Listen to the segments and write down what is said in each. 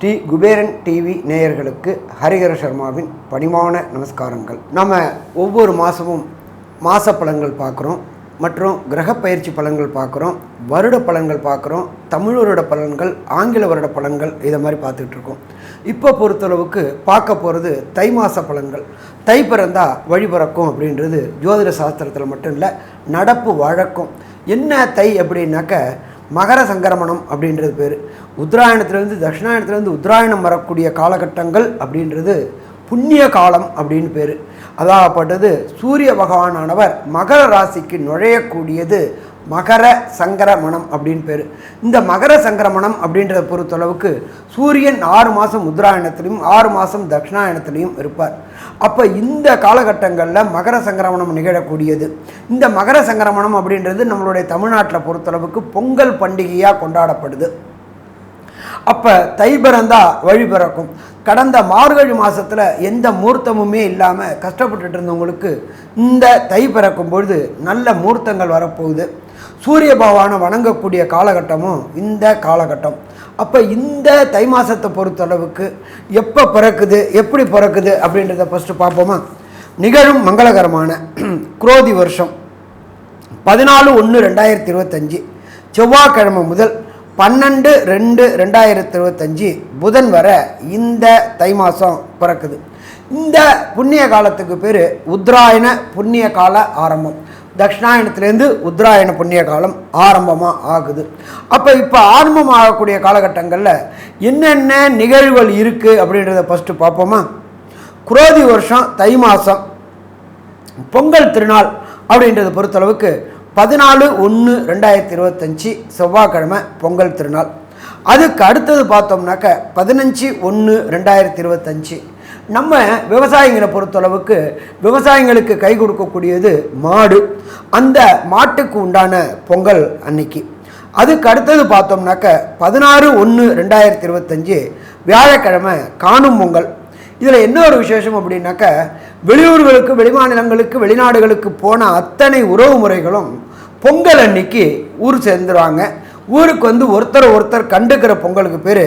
Sri Kuberan TV நேயர்களுக்கு ஹரிஹர சர்மாவின் பணிவான நமஸ்காரங்கள். நம்ம ஒவ்வொரு மாதமும் மாத பலன்கள் பார்க்குறோம், மற்றும் கிரக பயிற்சி பலன்கள் பார்க்குறோம், வருட பலன்கள் பார்க்குறோம், தமிழ் வருட பலன்கள், ஆங்கில வருட பலன்கள், இதை மாதிரி பார்த்துக்கிட்டு இருக்கோம். இப்போ பொறுத்தளவுக்கு பார்க்க போகிறது தை மாத பலன்கள். தை பிறந்தா வழி பிறக்கும் அப்படின்றது ஜோதிட சாஸ்திரத்தில் மட்டும் இல்லை, நடப்பு வழக்கம். என்ன தை அப்படின்னாக்க மகர சங்கரமணம் அப்படின்றது பேர். உத்தராயணத்துலேருந்து தட்சிணாயணத்துலேருந்து உத்தராயணம் வரக்கூடிய காலகட்டங்கள் அப்படின்றது புண்ணிய காலம் அப்படின்னு பேர். அதாகப்பட்டது சூரிய பகவானானவர் மகர ராசிக்கு நுழையக்கூடியது மகர சங்கரமணம் அப்படின்னு பேர். இந்த மகர சங்கரமணம் அப்படின்றத பொறுத்தளவுக்கு சூரியன் 6 மாதம் உத்தராயணத்துலேயும் 6 மாதம் தட்சிணாயணத்துலேயும் இருப்பார். அப்போ இந்த காலகட்டங்களில் மகர சங்கரமணம் நிகழக்கூடியது. இந்த மகர சங்கரமணம் அப்படின்றது நம்மளுடைய தமிழ்நாட்டில் பொறுத்தளவுக்கு பொங்கல் பண்டிகையாக கொண்டாடப்படுது. அப்போ தை பிறந்தா வழி பிறக்கும். கடந்த மார்கழி மாதத்தில் எந்த மூர்த்தமுமே இல்லாமல் கஷ்டப்பட்டுட்டு இருந்தவங்களுக்கு இந்த தை பிறக்கும் பொழுது நல்ல மூர்த்தங்கள் வரப்போகுது. சூரிய பகவானை வணங்கக்கூடிய காலகட்டமும் இந்த காலகட்டம். அப்போ இந்த தை மாதத்தை பொறுத்தளவுக்கு எப்போ பிறக்குது, எப்படி பிறக்குது அப்படின்றத ஃபஸ்ட்டு பார்ப்போமா. நிகழும் மங்களகரமான குரோதி வருஷம் 14/1/2025 செவ்வாய்க்கிழமை முதல் 12/2/2025 புதன் வர இந்த தை மாதம் பிறக்குது. இந்த புண்ணிய காலத்துக்கு பேர் உத்தராயண புண்ணிய கால ஆரம்பம். தட்சிணாயணத்துலேருந்து உத்தராயண புண்ணிய காலம் ஆரம்பமாக ஆகுது. அப்போ இப்போ ஆரம்பம் ஆகக்கூடிய காலகட்டங்களில் என்னென்ன நிகழ்வுகள் இருக்குது அப்படின்றத ஃபஸ்ட்டு பார்ப்போமா. குரோதி வருஷம் தை மாதம் பொங்கல் திருநாள் அப்படின்றத பொறுத்தளவுக்கு 14/1/2025 செவ்வாய்க்கிழமை பொங்கல் திருநாள். அதுக்கு அடுத்தது பார்த்தோம்னாக்க 15/1/2025 நம்ம விவசாயிகளை பொறுத்தளவுக்கு விவசாயிகளுக்கு கை கொடுக்கக்கூடியது மாடு. அந்த மாட்டுக்கு உண்டான பொங்கல் அன்னைக்கு. அதுக்கு அடுத்தது பார்த்தோம்னாக்க 16/1/2025 வியாழக்கிழமை காணும் பொங்கல். இதில் என்ன ஒரு விசேஷம் அப்படின்னாக்க வெளியூர்களுக்கு, வெளிமாநிலங்களுக்கு, வெளிநாடுகளுக்கு போன அத்தனை உறவு முறைகளும் பொங்கல் அன்னைக்கு ஊர் சேர்ந்துருவாங்க. ஊருக்கு வந்து ஒருத்தர் கண்டுக்கிற பொங்கலுக்கு பேர்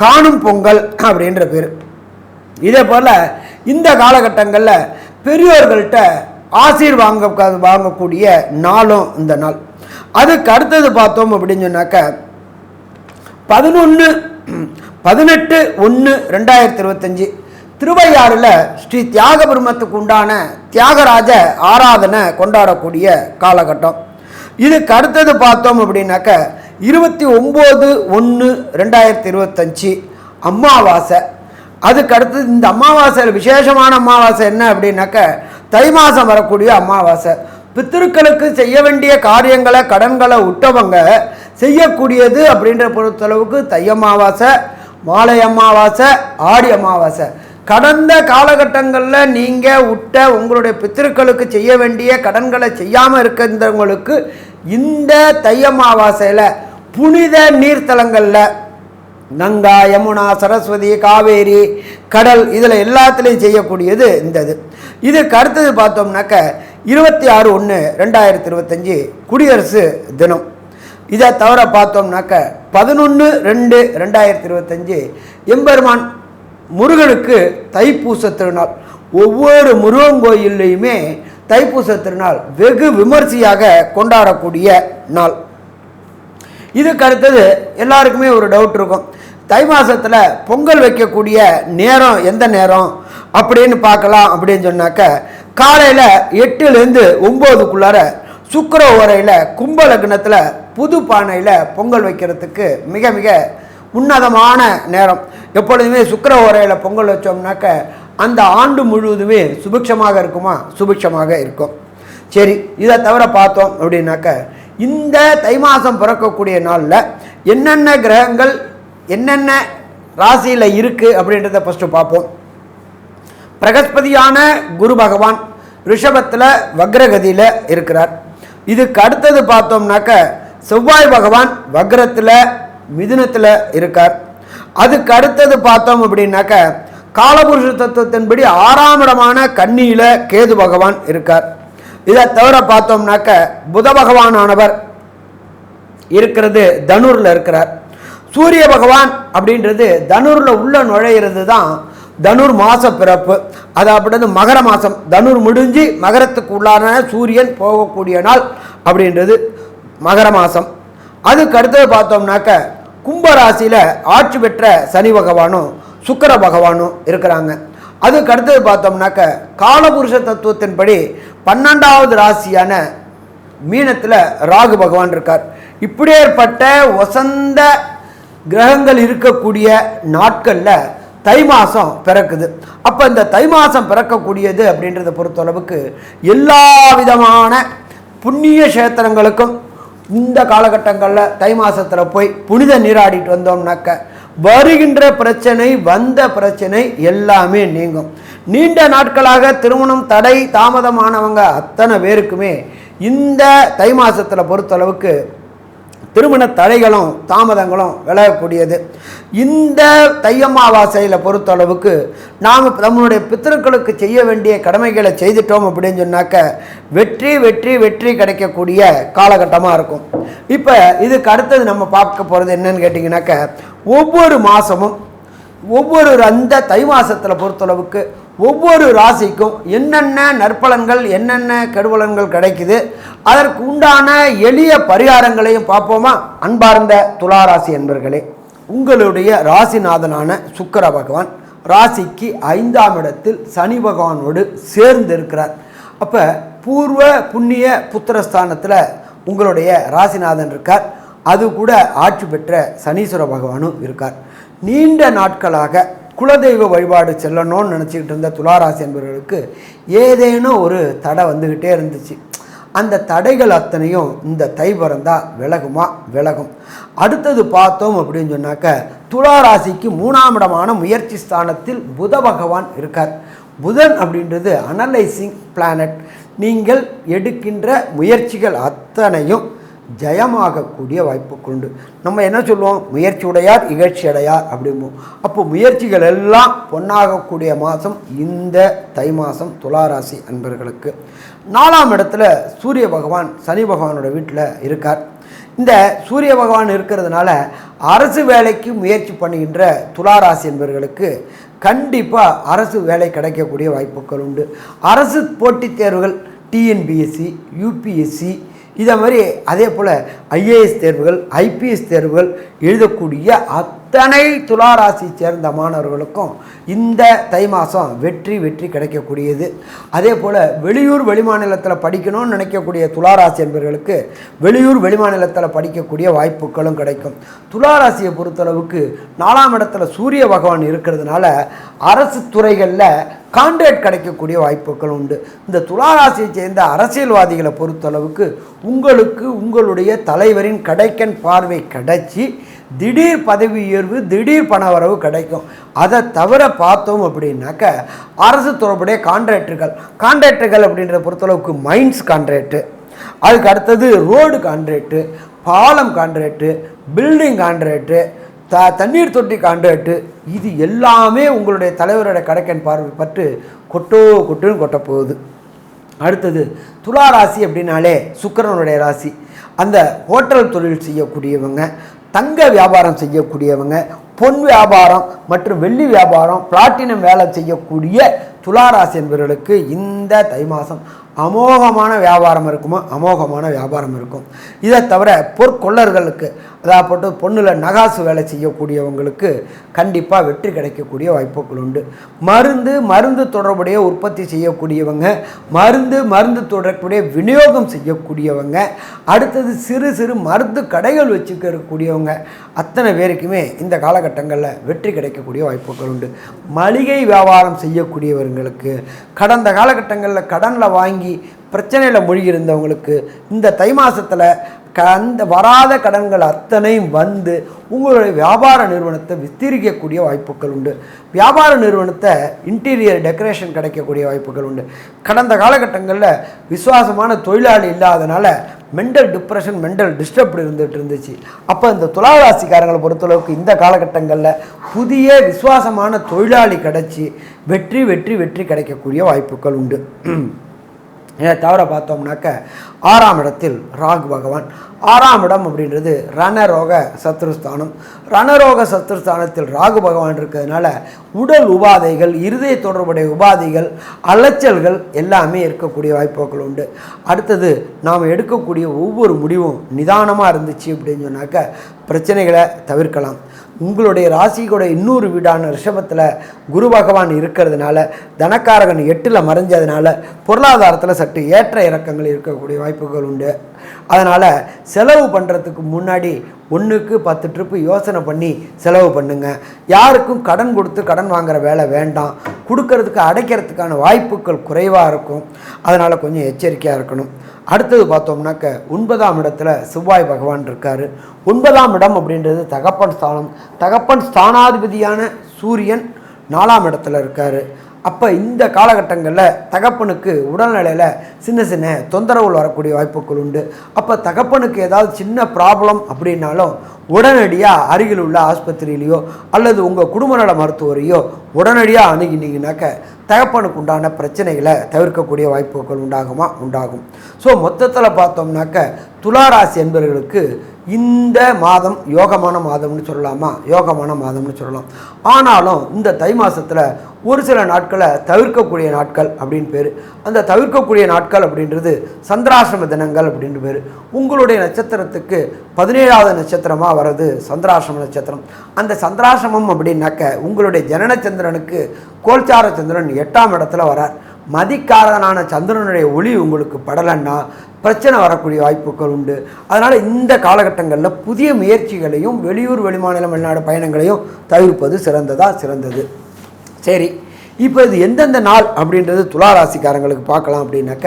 காணும் பொங்கல் அப்படின்ற பேர். இதே போல் இந்த காலகட்டங்களில் பெரியோர்கள்ட்ட ஆசீர் வாங்கக்கூடிய நாளும் இந்த நாள். அதுக்கு அடுத்தது பார்த்தோம் அப்படின்னு சொன்னாக்க 18/1/2025 திருவையாறில் ஸ்ரீ தியாக பிரம்மத்துக்கு உண்டான தியாகராஜ ஆராதனை கொண்டாடக்கூடிய காலகட்டம். இதுக்கு அடுத்தது பார்த்தோம் அப்படின்னாக்க 29/1/2025 அமாவாசை. அதுக்கு அடுத்தது இந்த அமாவாசையில் விசேஷமான அமாவாசை என்ன அப்படின்னாக்க தை மாதம் வரக்கூடிய அமாவாசை. பித்திருக்களுக்கு செய்ய வேண்டிய காரியங்களை, கடன்களை விட்டவங்க செய்யக்கூடியது அப்படின்ற பொறுத்தளவுக்கு தை அமாவாசை, மாலை அமாவாசை, ஆடி அமாவாசை. கடந்த காலகட்டங்களில் நீங்கள் விட்ட உங்களுடைய பித்திருக்களுக்கு செய்ய வேண்டிய கடன்களை செய்யாமல் இருக்கிறவங்களுக்கு இந்த தை அமாவாசையில் புனித நீர்த்தலங்களில் கங்கா, யமுனா, சரஸ்வதி, காவேரி, கடல், இதில் எல்லாத்துலேயும் செய்யக்கூடியது இந்த இது. இதுக்கு அடுத்தது பார்த்தோம்னாக்க 26/1/2025 குடியரசு தினம். இதை தவிர பார்த்தோம்னாக்க 11/2/2025 எம்பெருமான் முருகனுக்கு தைப்பூச திருநாள். ஒவ்வொரு முருகன் கோயில்லையுமே தைப்பூச திருநாள் வெகு விமர்சையாக கொண்டாடக்கூடிய நாள். இதுக்கு அடுத்தது எல்லாருக்குமே ஒரு டவுட் இருக்கும், தை மாதத்தில் பொங்கல் வைக்கக்கூடிய நேரம் எந்த நேரம் அப்படின்னு பார்க்கலாம். அப்படின்னு சொன்னாக்க காலையில் 8லேருந்து 9க்குள்ளார சுக்கிர ஓரையில் கும்ப லக்னத்தில் புது பானையில் பொங்கல் வைக்கிறதுக்கு மிக மிக உன்னதமான நேரம். எப்பொழுதுமே சுக்கிர ஓரையில் பொங்கல் வச்சோம்னாக்க அந்த ஆண்டு முழுவதுமே சுபிக்ஷமாக இருக்குமா? சுபிக்ஷமாக இருக்கும். சரி, இதை தவிர பார்த்தோம் அப்படின்னாக்க இந்த தை மாதம் பிறக்கக்கூடிய நாளில் என்னென்ன கிரகங்கள் என்னென்ன ராசியில் இருக்குது அப்படின்றத ஃபஸ்ட்டு பார்ப்போம். பிரகஸ்பதியான குரு பகவான் ரிஷபத்தில் வக்ரகதியில் இருக்கிறார். இதுக்கு அடுத்தது பார்த்தோம்னாக்க செவ்வாய் பகவான் வக்ரத்தில் மிதுனத்தில் இருக்கார். அதுக்கு அடுத்தது பார்த்தோம் அப்படின்னாக்க காலபுருஷ தத்துவத்தின்படி 6ஆம் இடமான கன்னியில் கேது பகவான் இருக்கார். இதை தவிர பார்த்தோம்னாக்க புத பகவானானவர் இருக்கிறது தனுரில் இருக்கிறார். சூரிய பகவான் அப்படின்றது தனுரில் உள்ள நுழையிறது தான் தனுர் மாச பிறப்பு. அதாவது மகர மாதம் தனுர் முடிஞ்சு மகரத்துக்கு உள்ளான சூரியன் போகக்கூடிய நாள் அப்படின்றது மகர மாதம். அதுக்கு அடுத்தது பார்த்தோம்னாக்க கும்பராசியில் ஆட்சி பெற்ற சனி பகவானும் சுக்கிர பகவானும் இருக்கிறாங்க. அதுக்கு அடுத்தது பார்த்தோம்னாக்க காலபுருஷ தத்துவத்தின்படி 12வது ராசியான மீனத்தில் ராகு பகவான் இருக்கார். இப்படியேற்பட்ட வசந்த கிரகங்கள் இருக்கக்கூடிய நாட்களில் தை மாதம் பிறக்குது. அப்போ இந்த தை மாதம் பிறக்கக்கூடியது அப்படின்றத பொறுத்தளவுக்கு எல்லா விதமான புண்ணிய கஷேத்திரங்களுக்கும் இந்த காலகட்டங்களில் தை மாதத்தில் போய் புனித நீராடிட்டு வந்தோம்னாக்க வருகின்ற பிரச்சனை வந்த பிரச்சனை எல்லாமே நீங்கும். நீண்ட நாட்களாக திருமணம் தடை தாமதமானவங்க அத்தனை பேருக்குமே இந்த தை மாதத்தில் பொறுத்தளவுக்கு திருமண தடைகளும் தாமதங்களும் விலகக்கூடியது. இந்த தையம்மாவாசையில் பொறுத்தளவுக்கு நாம் நம்மளுடைய பித்திருக்களுக்கு செய்ய வேண்டிய கடமைகளை செய்துட்டோம் அப்படின்னு சொன்னாக்க வெற்றி வெற்றி வெற்றி கிடைக்கக்கூடிய காலகட்டமாக இருக்கும். இப்போ இதுக்கு அடுத்தது நம்ம பார்க்க போகிறது என்னன்னு கேட்டிங்கனாக்க ஒவ்வொரு மாதமும் ஒவ்வொரு அந்த தை மாதத்தில் பொறுத்தளவுக்கு ஒவ்வொரு ராசிக்கும் என்னென்ன நற்பலன்கள் என்னென்ன கெடுபலன்கள் கிடைக்குது அதற்கு உண்டான எளிய பரிகாரங்களையும் பார்ப்போமா? அன்பார்ந்த துளாராசி என்பர்களே, உங்களுடைய ராசிநாதனான சுக்கிர பகவான் ராசிக்கு 5ஆம் இடத்தில் சனி பகவானோடு சேர்ந்து இருக்கிறார். அப்போ பூர்வ புண்ணிய புத்திரஸ்தானத்தில் உங்களுடைய ராசிநாதன் இருக்கார். அது கூட ஆட்சி பெற்ற சனீஸ்வர பகவானும் இருக்கார். நீண்ட நாட்களாக குலதெய்வ வழிபாடு செல்லணும்னு நினச்சிக்கிட்டு இருந்த துளாராசி என்பவர்களுக்கு ஏதேனும் ஒரு தடை வந்துக்கிட்டே இருந்துச்சு. அந்த தடைகள் அத்தனையும் இந்த தை பிறந்தா விலகும். அடுத்தது பார்த்தோம் அப்படின்னு சொன்னாக்க துளாராசிக்கு 3ஆம் இடமான முயற்சி ஸ்தானத்தில் புத பகவான் இருக்கார். புதன் அப்படின்றது அனலைசிங் பிளானட். நீங்கள் எடுக்கின்ற முயற்சிகள் அத்தனையும் ஜெயமாகக்கூடிய வாய்ப்பு உண்டு. நம்ம என்ன சொல்லுவோம்? முயற்சி உடையார் இகழ்ச்சி அடையார் அப்படிம்போம். அப்போ முயற்சிகள் எல்லாம் பொன்னாகக்கூடிய மாதம் இந்த தை மாதம் துளாராசி அன்பர்களுக்கு. 4ஆம் இடத்துல சூரிய பகவான் சனி பகவானோட வீட்டில் இருக்கார். இந்த சூரிய பகவான் இருக்கிறதுனால அரசு வேலைக்கு முயற்சி பண்ணுகின்ற துளாராசி என்பவர்களுக்கு கண்டிப்பாக அரசு வேலை கிடைக்கக்கூடிய வாய்ப்புகள் உண்டு. அரசு போட்டித் தேர்வுகள் டிஎன்பிஎஸ்சி யூபிஎஸ்சி இதை மாதிரி அதே போல் ஐஏஎஸ் தேர்வுகள் ஐபிஎஸ் தேர்வுகள் எழுதக்கூடிய அத்தனை துளாராசி சேர்ந்த மாணவர்களுக்கும் இந்த தை மாதம் வெற்றி கிடைக்கக்கூடியது. அதே போல் வெளியூர் வெளிமாநிலத்தில் படிக்கணும்னு நினைக்கக்கூடிய துளாராசி என்பவர்களுக்கு வெளியூர் வெளிமாநிலத்தில் படிக்கக்கூடிய வாய்ப்புகளும் கிடைக்கும். துளாராசியை பொறுத்தளவுக்கு 4ஆம் இடத்துல சூரிய பகவான் இருக்கிறதுனால அரசு துறைகளில் கான்ட்ராக்ட் கிடைக்கக்கூடிய வாய்ப்புகள் உண்டு. இந்த துளாராசியை சேர்ந்த அரசியல்வாதிகளை பொறுத்தளவுக்கு உங்களுக்கு உங்களுடைய தலைவரின் கடைக்கன் பார்வை கிடைச்சி திடீர் பதவி உயர்வு திடீர் பண வரவு கிடைக்கும். அதை தவிர பார்த்தோம் அப்படின்னாக்க அரசு தொடர்புடைய கான்ட்ராக்டுகள் அப்படின்றத பொறுத்தளவுக்கு மைன்ஸ் கான்ட்ராக்டு, அதுக்கு அடுத்தது ரோடு கான்ட்ராக்டு, பாலம் கான்ட்ராக்டு, பில்டிங் கான்ட்ராக்டு, தண்ணீர் தொட்டி கான்ட்ராக்டு, இது எல்லாமே உங்களுடைய தலைவருடைய கடைக்கன் பார்வை பட்டு கொட்டுன்னு கொட்ட போகுது. அடுத்தது துளாராசி அப்படின்னாலே சுக்கிரனுடைய ராசி. அந்த ஹோட்டல் தொழில் செய்யக்கூடியவங்க, தங்க வியாபாரம் செய்யக்கூடியவங்க, பொன் வியாபாரம் மற்றும் வெள்ளி வியாபாரம் பிளாட்டினம் வேலை செய்யக்கூடிய துளாராசி என்பவர்களுக்கு இந்த தை மாதம் அமோகமான வியாபாரம் இருக்கும். இதை தவிர பொற்கொள்ளர்களுக்கு அதாவது பொண்ணில் நகாசு வேலை செய்யக்கூடியவங்களுக்கு கண்டிப்பாக வெற்றி கிடைக்கக்கூடிய வாய்ப்புகள் உண்டு. மருந்து தொடர்புடைய உற்பத்தி செய்யக்கூடியவங்க, மருந்து தொடர்புடைய விநியோகம் செய்யக்கூடியவங்க, அடுத்தது சிறு மருந்து கடைகள் வச்சுக்கக்கூடியவங்க அத்தனை பேருக்குமே இந்த காலகட்டங்களில் வெற்றி கிடைக்கக்கூடிய வாய்ப்புகள் உண்டு. மளிகை வியாபாரம் செய்யக்கூடியவர்களுக்கு கடந்த காலகட்டங்களில் கடனில் வாங்கி பிரச்சனையில் மூழ்கியிருந்தவங்களுக்கு இந்த தை மாதத்தில் அந்த வராத கடன்கள் அத்தனையும் வந்து உங்களுடைய வியாபார நிறுவனத்தை விஸ்தரிக்கக்கூடிய வாய்ப்புகள் உண்டு. வியாபார நிறுவனத்தை இன்டீரியர் டெக்கரேஷன் கிடைக்கக்கூடிய வாய்ப்புகள் உண்டு. கடந்த காலகட்டங்களில் விசுவாசமான தொழிலாளி இல்லாதனால மென்டல் டிப்ரெஷன் மென்டல் டிஸ்டர்ப் இருந்துச்சு. அப்போ இந்த துளாராசிக்காரங்களை பொறுத்தளவுக்கு இந்த காலகட்டங்களில் புதிய விசுவாசமான தொழிலாளி கிடைச்சி வெற்றி கிடைக்கக்கூடிய வாய்ப்புகள் உண்டு. இதை தவிர பார்த்தோம்னாக்க 6ஆம் இடத்தில் ராகு பகவான். 6ஆம் இடம் அப்படின்றது ரணரோக சத்ருஸ்தானம். ரணரோக சத்ருஸ்தானத்தில் ராகு பகவான் இருக்கிறதுனால உடல் உபாதைகள், இருதய தொடர்புடைய உபாதைகள், அலைச்சல்கள் எல்லாமே இருக்கக்கூடிய வாய்ப்புகள் உண்டு. அடுத்தது நாம் எடுக்கக்கூடிய ஒவ்வொரு முடிவும் நிதானமாக இருந்துச்சு அப்படின்னு சொன்னாக்க பிரச்சனைகளை தவிர்க்கலாம். உங்களுடைய ராசியோட இன்னொரு வீடான ரிஷபத்தில் குரு பகவான் இருக்கிறதுனால, தனக்காரகன் 8ல் மறைஞ்சதுனால பொருளாதாரத்தில் சற்று ஏற்ற இறக்கங்கள் இருக்கக்கூடிய வாய்ப்புகள் உண்டு. அதனால் செலவு பண்ணுறதுக்கு முன்னாடி 1க்கு 10 ட்ரிப்பு யோசனை பண்ணி செலவு பண்ணுங்க. யாருக்கும் கடன் கொடுத்து கடன் வாங்குகிற வேலை வேண்டாம். கொடுக்கறதுக்கு அடைக்கிறதுக்கான வாய்ப்புகள் குறைவாக இருக்கும். அதனால் கொஞ்சம் எச்சரிக்கையாக இருக்கணும். அடுத்தது பார்த்தோம்னாக்க 9ஆம் இடத்துல செவ்வாய் பகவான் இருக்கார். 9ஆம் இடம் அப்படின்றது தகப்பன் ஸ்தானம். தகப்பன் ஸ்தானாதிபதியான சூரியன் 4ஆம் இடத்துல இருக்கார். அப்போ இந்த காலகட்டங்களில் தகப்பனுக்கு உடல்நிலையில் சின்ன சின்ன தொந்தரவுகள் வரக்கூடிய வாய்ப்புகள் உண்டு. அப்போ தகப்பனுக்கு ஏதாவது சின்ன ப்ராப்ளம் அப்படின்னாலும் உடனடியாக அருகில் உள்ள ஆஸ்பத்திரியிலையோ அல்லது உங்கள் குடும்ப நல மருத்துவரையோ உடனடியாக அணுகினீங்கனாக்க தகப்பனுக்கு உண்டான பிரச்சனைகளை தவிர்க்கக்கூடிய வாய்ப்புகள் உண்டாகும். ஸோ மொத்தத்தில் பார்த்தோம்னாக்க துளாராசி என்பவர்களுக்கு இந்த மாதம் யோகமான மாதம்னு சொல்லலாமா? யோகமான மாதம்னு சொல்லலாம். ஆனாலும் இந்த தை மாதத்தில் ஒரு சில நாட்களை தவிர்க்கக்கூடிய நாட்கள் அப்படின்னு பேர். அந்த தவிர்க்கக்கூடிய நாட்கள் அப்படின்றது சந்திராசிரம தினங்கள் அப்படின்னு பேர். உங்களுடைய நட்சத்திரத்துக்கு 17வது நட்சத்திரமாக வர்றது சந்திராசிரம நட்சத்திரம். அந்த சந்திராசிரமம் அப்படின்னாக்க உங்களுடைய ஜனன சந்திரனுக்கு கோல்சார சந்திரன் 8ஆம் இடத்துல வரார். மதிக்காரனான சந்திரனுடைய ஒளி உங்களுக்கு படலைன்னா பிரச்சனை வரக்கூடிய வாய்ப்புகள் உண்டு. அதனால் இந்த காலகட்டங்களில் புதிய முயற்சிகளையும் வெளியூர் வெளிமாநிலம் வெளிநாடு பயணங்களையும் தவிர்ப்பது சிறந்தது. சரி, இப்போ இது எந்தெந்த நாள் அப்படின்றது துளாராசிக்காரங்களுக்கு பார்க்கலாம். அப்படின்னாக்க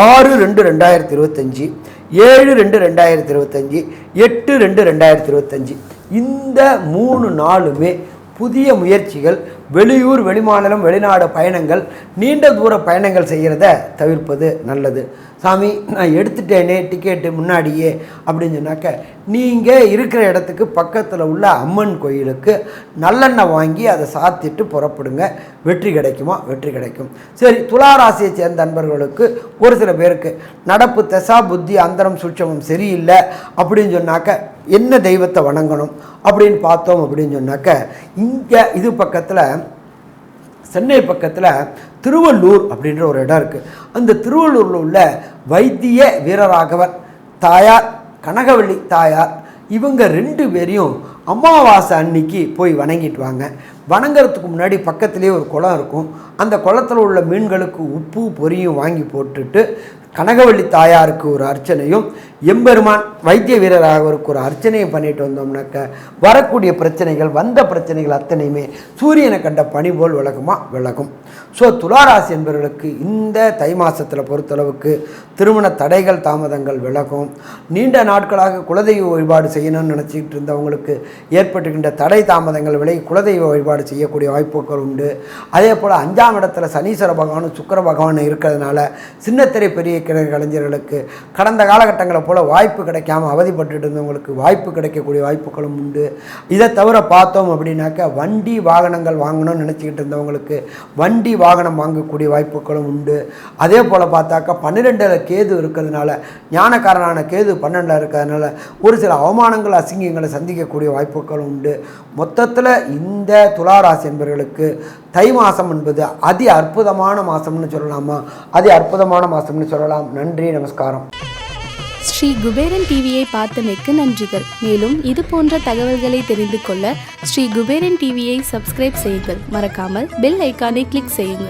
6/2/2025, 7/2/2025, 8/2/2025 இந்த 3 நாளுமே புதிய முயற்சிகள், வெளியூர் வெளிமாநிலம் வெளிநாடு பயணங்கள், நீண்ட தூர பயணங்கள் செய்கிறத தவிர்ப்பது நல்லது. சாமி நான் எடுத்துட்டேனே டிக்கெட்டு முன்னாடியே அப்படின்னு சொன்னாக்க நீங்கள் இருக்கிற இடத்துக்கு பக்கத்தில் உள்ள அம்மன் கோயிலுக்கு நல்லெண்ணெய் வாங்கி அதை சாத்திட்டு புறப்படுங்க. வெற்றி கிடைக்குமா? வெற்றி கிடைக்கும். சரி, துளாராசியை சேர்ந்த நண்பர்களுக்கு ஒரு சில பேருக்கு நடப்பு தசா புத்தி அந்தரம் சூட்சமம் சரியில்லை அப்படின்னு சொன்னாக்க என்ன தெய்வத்தை வணங்கணும் அப்படின்னு பார்த்தோம் அப்படின்னு சொன்னாக்க இங்கே இது பக்கத்தில் சென்னை பக்கத்தில் திருவள்ளூர் அப்படின்ற ஒரு இடம் இருக்குது. அந்த திருவள்ளூரில் உள்ள வைத்திய வீரராகவர் தாயார், கனகவள்ளி தாயார், இவங்க 2 பேரையும் அமாவாசை அன்னைக்கு போய் வணங்கிட்டு வாங்க. வணங்குறதுக்கு முன்னாடி பக்கத்துலேயே ஒரு குளம் இருக்கும். அந்த குளத்தில் உள்ள மீன்களுக்கு உப்பு பொரியும் வாங்கி போட்டுட்டு கனகவள்ளி தாயாருக்கு ஒரு அர்ச்சனையும் எம்பெருமான் வைத்திய வீரராகவருக்கு ஒரு அர்ச்சனையும் பண்ணிட்டு வந்தோம்னாக்க வரக்கூடிய பிரச்சனைகள், வந்த பிரச்சனைகள் அத்தனையுமே சூரியனை கண்ட பனி போல் விலகும். ஸோ துளாராசி என்பவர்களுக்கு இந்த தை மாதத்தில் பொறுத்தளவுக்கு திருமண தடைகள் தாமதங்கள் விலகும். நீண்ட நாட்களாக குலதெய்வ வழிபாடு செய்யணும்னு நினச்சிக்கிட்டு இருந்தவங்களுக்கு ஏற்பட்டுகின்ற தடை தாமதங்கள் விலகி குலதெய்வ வழிபாடு செய்யக்கூடிய வாய்ப்புகள் உண்டு. அதே போல் 5ஆம் இடத்துல சனீஸ்வர பகவானும் சுக்கிர பகவானும் இருக்கிறதுனால சின்னத்திரை பெரிய கலைஞர்களுக்கு கடந்த காலகட்டங்களை போல் வாய்ப்பு கிடைக்காம அவதிப்பட்டு இருந்தவங்களுக்கு வாய்ப்பு கிடைக்கக்கூடிய வாய்ப்புகளும் உண்டு. இதை தவிர பார்த்தோம் அப்படின்னாக்க வண்டி வாகனங்கள் வாங்கணும்னு நினச்சிக்கிட்டு இருந்தவங்களுக்கு வண்டி வாகனம் வாங்கக்கூடிய வாய்ப்புகளும் உண்டு. அதே போல் பார்த்தாக்கா 12ல் கேது இருக்கிறதுனால, ஞானக்காரனான கேது 12ல் இருக்கிறதுனால ஒரு சில அவமானங்கள் அசிங்கங்களை சந்திக்கக்கூடிய வாய்ப்புகளும் உண்டு. மொத்தத்தில் இந்த துளாராசி என்பவர்களுக்கு தை மாதம் என்பது அதி அற்புதமான மாதம்னு சொல்லலாமா? அதி அற்புதமான மாதம்னு சொல்லலாம். நன்றி, நமஸ்காரம். ஸ்ரீ குபேரன் டிவியை பார்த்தமைக்கு நன்றிகள். மேலும் இது போன்ற தகவல்களை தெரிந்து கொள்ள ஸ்ரீ குபேரன் டிவியை சப்ஸ்கிரைப் செய்யுங்கள். மறக்காமல் பெல் ஐக்கானை கிளிக் செய்யுங்கள்.